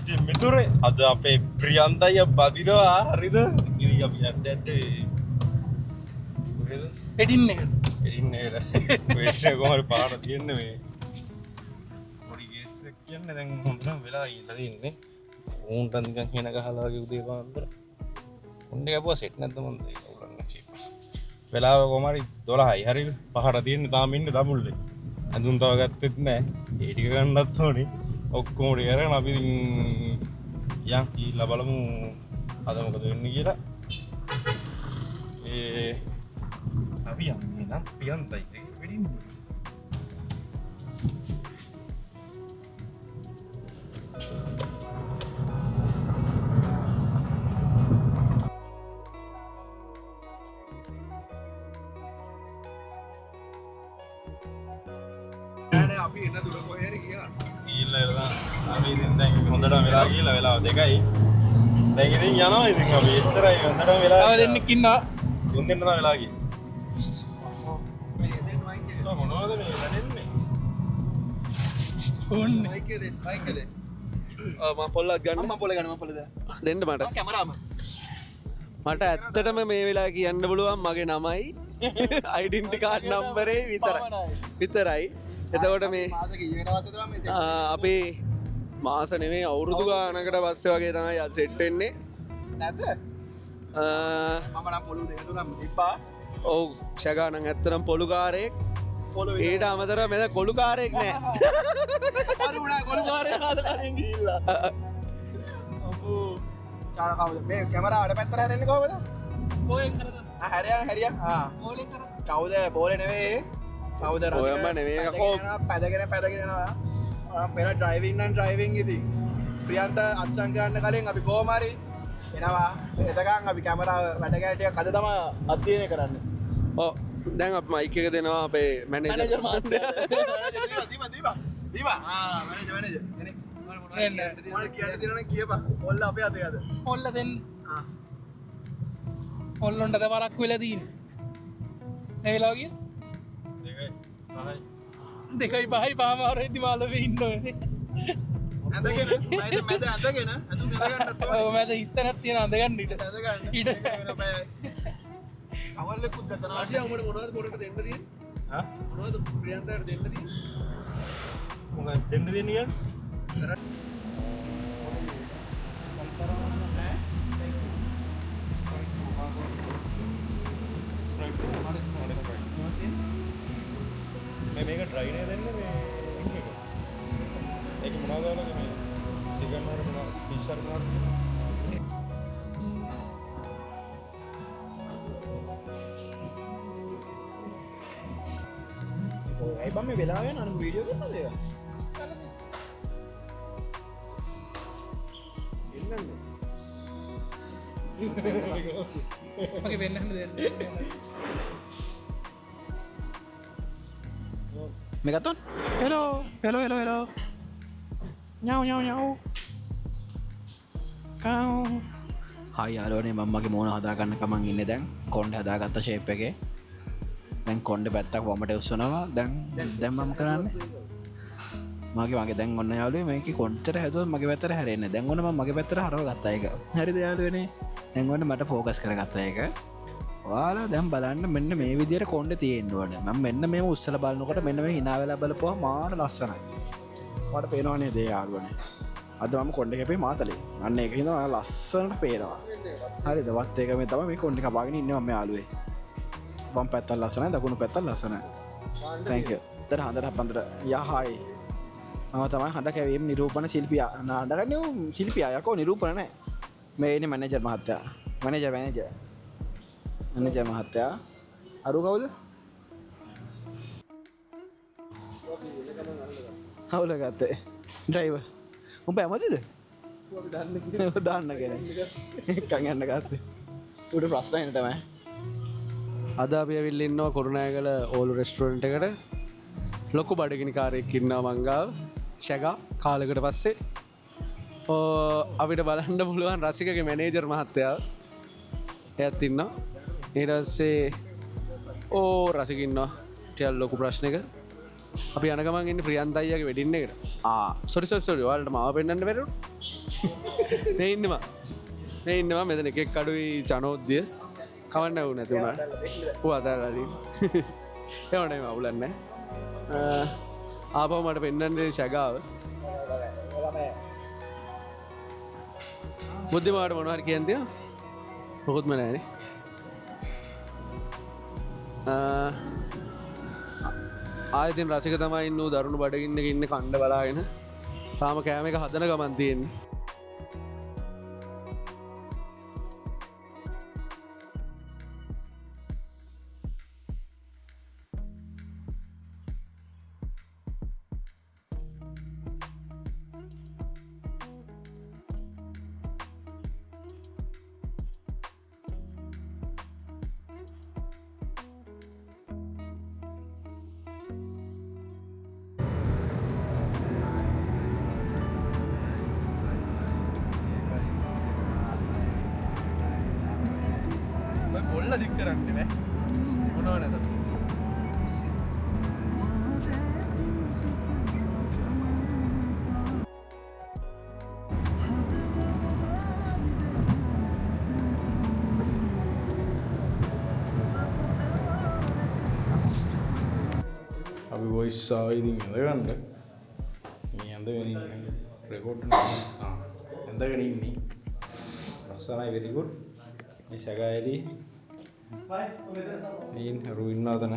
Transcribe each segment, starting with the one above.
ඉතින් මිතුරේ අද අපේ ප්‍රියන්තය බදිනවා හරිද? ඉතින් අපි යන්නට කොහෙද? එඩින්න එක. එන්නේ වෙස්ට් කොහොමද පාර තියන්නේ මේ. පොඩි කේස් එකක් කියන්නේ දැන් හොඳටම වෙලා ගිහලා තින්නේ. උන්ට නිකන් හේන ගහලා වගේ උදේ පාන්දර. උන්නේ අපුවා සෙට් නැද්ද මොන්ද ඒක උලන්නේ චිප්. වෙලාව කොහමරි 12යි හරිද? පහට තියන්නේ තාම ඉන්නේ දමුල්ලේ. අඳුන් තව ගත්තෙත් නැහැ. ඒ ටික ගන්නත් ඕනේ. ඔක්කොම ටික අරගෙන අපි ඉතින් යන් කීලා බලමු අද මොකද වෙන්නේ කියලා. අපි යන්නේ නම් පියන්තයි වෙඩින් අපි එන්න දුර කොහෙද ගියා ගිහිල්ලා ඉරලා අපි ඉතින් දැන් හොඳටම වෙලා ගිහිල්ලා වෙලාව 2යි දැන් ඉතින් යනවා ඉතින් අපි එතරම් හොඳටම වෙලා තව දෙන්නෙක් ඉන්නවා. 3 දෙනා තමයි වෙලා ගියේ මොනවද මේ වැඩෙන්නේ ඕන්නේ. මම පොල්ලක් ගන්න මම පොල ගන්න මම පොල දෙන්න මට කැමරාම මට ඇත්තටම මේ වෙලා කියන්න පුළුවන් මගේ නමයි අයිඩෙන්ටි කාඩ් නම්බරේ විතරයි එතකොට මේ අපේ මාස නෙමේ අවුරුදු ගානකට පස්සේ වගේ තමයි සෙට් වෙන්නේ නැද්ද මම නම් පොළු දෙක තුනක් තිබ්බා ඔව් ෂගානන් ඇත්තනම් පොළුකාරයෙක් ඊට අමතර මෙද කොළුකාරයෙක් නෑ අර උනා කොළුකාරය හදලාගෙන ගිහිල්ලා අම්මෝ චාර කවුද මේ කැමරාව අර පැත්තට හැරෙන්නේ කොහමද ඕයෙන් කරගන්න. හැරියා ඕලෙන් කරගන්න. කවුද බෝලේ නෙවෙයි කවුද රසික? ඔයම නෙවෙයි අකෝ. පැදගෙන යනවා පෙර ඩ්‍රයිවිං නම් ඩ්‍රයිවිං ඉතින් ප්‍රියන්ත අත්සන් කරන්න කලින් අපි කොහොම හරි එනවා එතකන් අපි කැමරාව වැඩ කැටියක් අද තමයි අධ්‍යයනය කරන්නේ ඔව් දැන් අප මයික් එක දෙනවා අපේ මැනේජර් මහත්තයා දීපා මැනේජර් එනේ මොනවද කියන්න තියෙනවද කියපන් ඔල්ල අපේ අතේ අද පොල්ල දෙන්න. පොල්ලොන්ට දෙවරක් වෙලා තියෙන්නේ. ඒ වෙලාව ගියා. 2යි 5යි පාමාරෙදි මාළවේ ඉන්නෝනේ. ඇඳගෙන මැද ඇඳගෙන අඳුන් ගන්නත් ඔව් මට ඉස්තනක් තියෙන අඳගන්න ඊට. ඊට අවල්ලෙකුත් ගත්තා ආසියා උඹට මොනවද පොරට දෙන්න තියෙන්නේ හා මොනවද ප්‍රියන්තට දෙන්න තියෙන්නේ මොකක්ද දෙන්න දෙන්නේ කියන්නේ මේක ට්‍රයි නේ දෙන්නේ මේ එක. ඒක මොනවද වලගේ මේ සිගන් වල මොනවද ෆිෂර් මොනවද ඒ බම් මේ වෙලාව යන අර වීඩියෝ කරනද ඒක? මගේ වෙන්නන්න දෙන්න. Megaton? Hello. Nyau. Kau. හයි යාළුවනේ මම මගේ මූණ හදාගන්න කමන් ඉන්නේ දැන් කොණ්ඩේ හදාගත්ත ෂේප් එකේ. දැන් කොණ්ඩේ පැත්තක් වමට උස්සනවා. දැන් මම කරන්නේ මගේ දැන් ඔන්න යාළුවේ මේකේ කොණ්ඩේට හැදුවොත් මගේ පැත්තට හැරෙන්නේ. දැන් ඔන්න මම මගේ පැත්තට හරව ගත්තා ඒක. හරිද යාළුවනේ? දැන් ඔන්න මට ફોකස් කරගත්තා ඒක. ඔයාලා දැන් බලන්න මෙන්න මේ විදිහට කොණ්ඩේ තියෙන්න ඕනේ. මම මෙන්න මේව උස්සලා බලනකොට මෙන්න මේ hina වෙලා බලපුවා මාන ලස්සනයි. මට පේනවා නේද යාළුවනේ? අද මම කොණ්ඩේ කැපේ මාතලේ. අන්න ඒක හින්දා ලස්සනට පේනවා. හරිද? වත් ඒක මේ තමයි මේ කොණ්ඩේ කපාගෙන ඉන්නේ මම යාළුවේ. වම් පැත්ත ලස්සනයි දකුණු පැත්ත ලස්සනයි. thank you. දර හඳට හපන්දට යහයි. මම තමයි හඳ කැවීම නිරූපණ ශිල්පියා. නඩගන්නේ ශිල්පියා යකෝ නිරූපණ නැහැ. මේ ඉන්නේ මැනේජර් මහත්තයා. මැනේජර් මහත්තයා. අරු කවුද? හවුල ගත්තේ. ඩ්‍රයිවර්. උඹ ඇමතිද? දාන්න කෙනෙක්. එක්කන් යන්න ගත්තේ. උඩ ප්‍රශ්න එන තමයි. අද අපි ඇවිල්ලා ඉන්නවා කරුණායකල ඕලු රෙස්ටුරන්ට් එකට ලොකු බඩගිනි කාරයෙක් ඉන්නවා මංගාව ෂගා කාලෙකට පස්සේ අපිට බලන්න පුළුවන් රසිකගේ මැනේජර් මහත්තයා එයත් ඉන්නවා ඊට පස්සේ රසික ඉන්නවා ටිකක් ලොකු ප්‍රශ්නයක අපි යනගමන් ඉන්න ප්‍රියන්තයියගේ වෙඩින්න එකට සොරිසොස්සොරි වාලට මාව පෙන්න්නට බැරු ඉන්නවා මෙතන එකෙක් අඩුයි චනෝද්දිය කවන්න වු නැතිවුණ අතාරදී එවනම අවුලන්න ආපව මට පෙන්න්නන්නේ ශැගාව බුද්ධිමාට මොනහර කියන්තිය මොකුත්ම නෑන ආයතින් රසික තමයි ඉන්න දරුණු බඩගන්න ඉන්න කණ්ඩ බලාගෙන තාම කෑම එක හදන ගමන්තියෙන් කොල්ල දික් කරන්නේ නෑ මොනව නැත අපි වොයිස් ආවයිදින් ඇඳගන්න මේ ඇඳගෙන රෙකෝඩ් ඇඳගෙන ඉන්නේ රස්සනයි වෙරිගුඩ් මේ සැගායලි ඉන් හරු ඉන්නවතන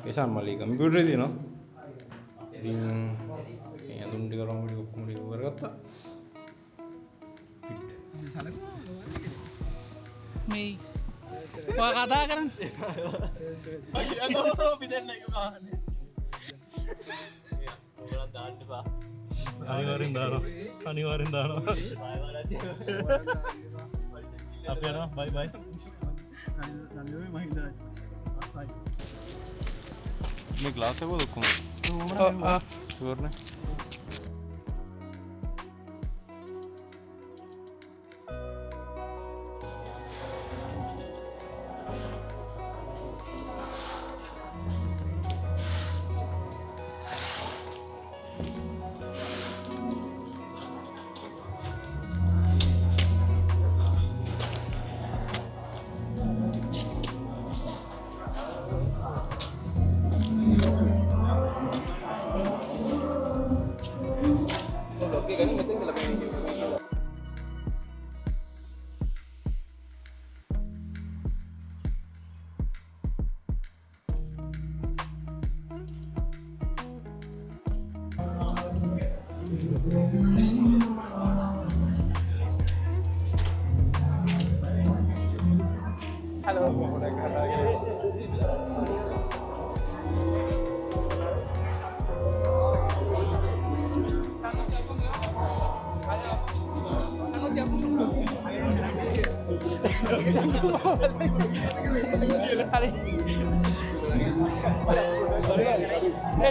ඒසම් මල්ලි කම්පියුටරේ තියෙනවා ඉතින් මේ අඳුන් ටික රොම් ටික ඔක්කොම ටික කරගත්තා මේ ඔයා කතා කරන්න අපි දෙන්න එක කහන්නේ ඔයගොල්ලන් දාන්න එපා අනිවාර්යෙන් දානවා අපි යනවා බයි බයි මේ ග්ලාස් එක ඔක්කොම ෂුවර්නේ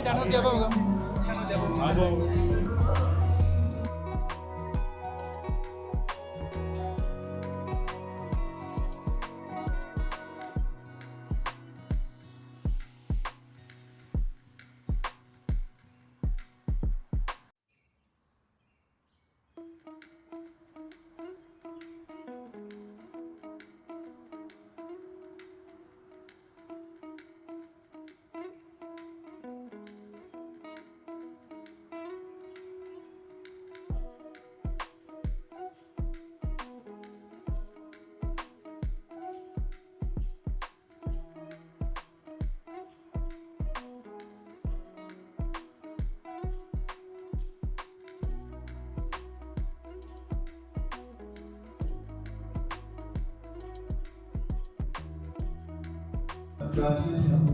jangan dia bang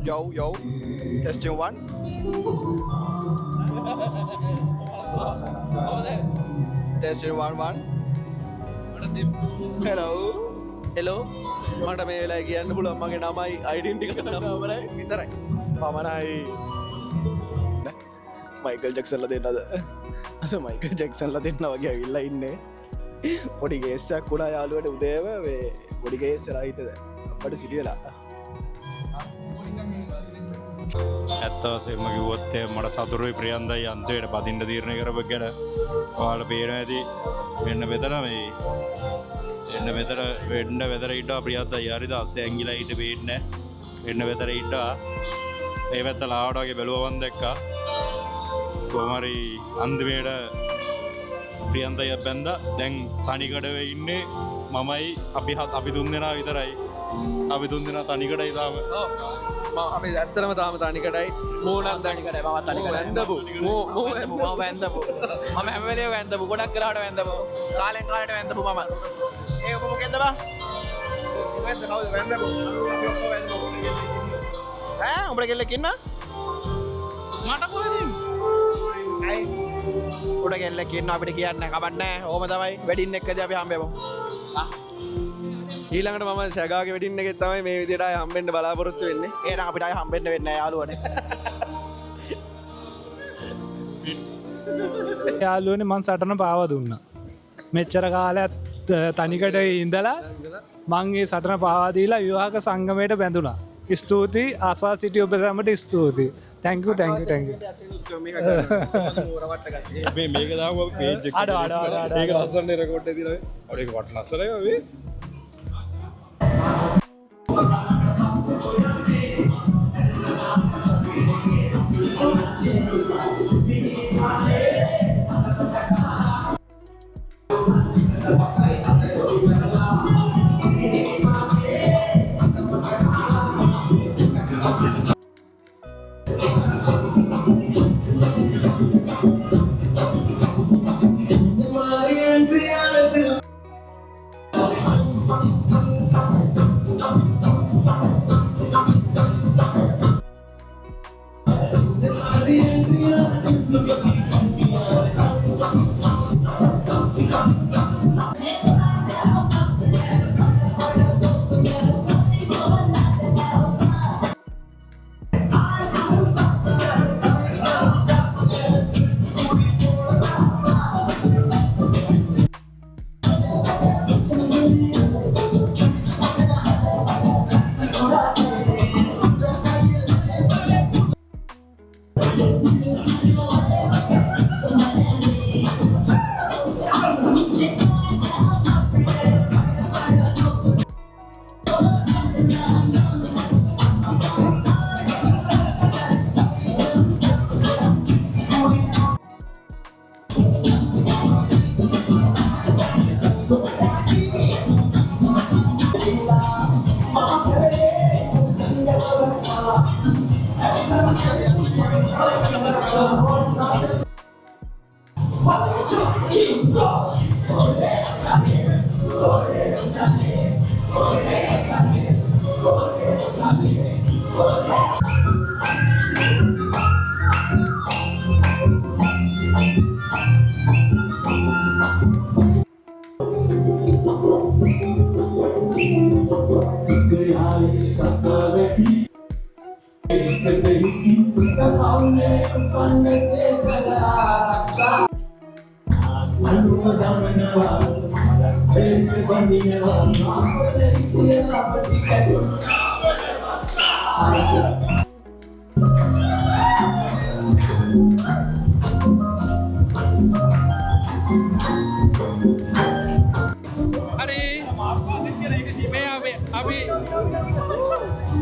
Yo, testing 1. Testing 1. Hello. Hello මට මේ වෙලා කියන්න පුළුවන් මගේ නමයි අයිඩෙන්ටික නම්බරයි විතරයි පමණයි මයිකල් ජැක්සන්ල දෙන්නද අද මයිකල් ජැක්සන්ල දෙන්න වගේ විල්ලා ඉන්නේ පොඩි ගේස්සයක් කුණා යාලුවට උදේව පොඩිගේ සරහිටද අපට සිටියලා ඇත්ත වශයෙන්ම කිව්වොත් මට සතුරුයි ප්‍රියන්දයි අන්තිමට බදින්න තීරණය කරපු ගැන ඔයාලට පේනවා ඇති. මෙන්න මෙතන මේ එන්න මෙතන වෙන්න වෙතර ඉන්නවා ප්‍රියන්දයි හරිද අස්සේ ඇංගිලා ඊට පේන්නේ වෙන්න වෙතර ඉන්නවා. ඒ පැත්ත ලාවට වගේ බැලුවවන් දැක්කා. කොහොම හරි අන්තිමේට ප්‍රියන්දයි බැන්දා. දැන් තනිකඩ ඉන්නේ මමයි අපි තුන් දෙනා විතරයි. අපි තුන් දෙනා තනිකඩයි තාම. අපි ඇත්තරම තාම තනිකටයි මූනක් තනිකටයි මම තනිකට වැන්දපු මම වැන්දපු මම හැම වෙලේම වැන්දපු ගොඩක් වෙලාවට වැන්දපු කාලෙන් කාලට වැන්දපු මම ඒක මොකෙන්ද බා වැන්ද කවුද වැන්දපු ඈ උඹට කෙල්ලෙක් ඉන්නා මට කොහෙද ඇයි උඩ කෙල්ලෙක් ඉන්නවා අපිට කියන්න කමක් නැහැ ඕම තමයි වෙඩින් එක්කදී අපි හම්බෙමු ඊළඟට මම සැගාගේ වෙඩින් එකේ තමයි මේ විදිහට ආය හම්බෙන්න බලාපොරොත්තු වෙන්නේ. එහෙනම් අපිට ආය හම්බෙන්න වෙන්නේ නැහැ යාළුවනේ. යාළුවනේ මං සටන පාවා දුන්නා. මෙච්චර කාලයක් තනිකට ඉඳලා මං ඒ සටන පාවා දීලා විවාහක සංගමයට බැඳුණා. ස්තුතියි ආසා සිටි ඔබ සැමට ස්තුතියි. thank you. මේක දාම පේජ් එක. අඩ මේක ලස්සනට රෙකෝඩ් එකේ දිනවා. ඔය ඒක වට ලස්සනයි මේ.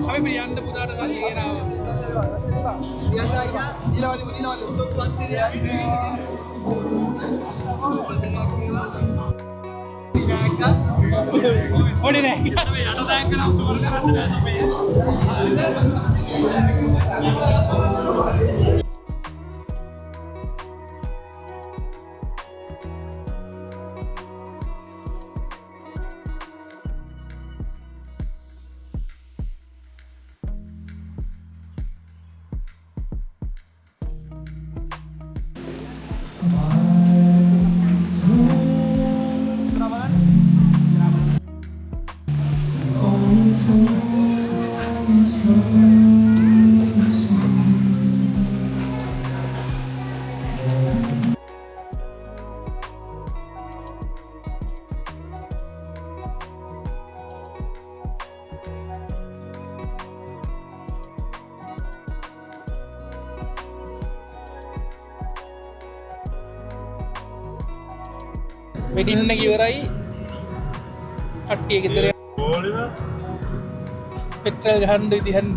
අපි ප්‍රියන්ත පුතාට කල්ලි ගෙනාවා. ප්‍රියන්ත අයියා ඔඩි නෑ යට දැන් කරා සුවර කරන්න බෑ. වෙඩින්න කිවරයි කට්ටිය ගෙදර ගෝලිව පෙට්‍රල් ගහන්ඩ විදිහන්න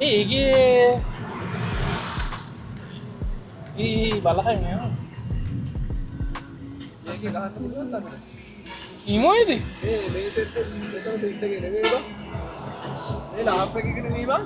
ඒගේ බලහය ඉමෝයිද ඒ ලාප එකගෙන වීවා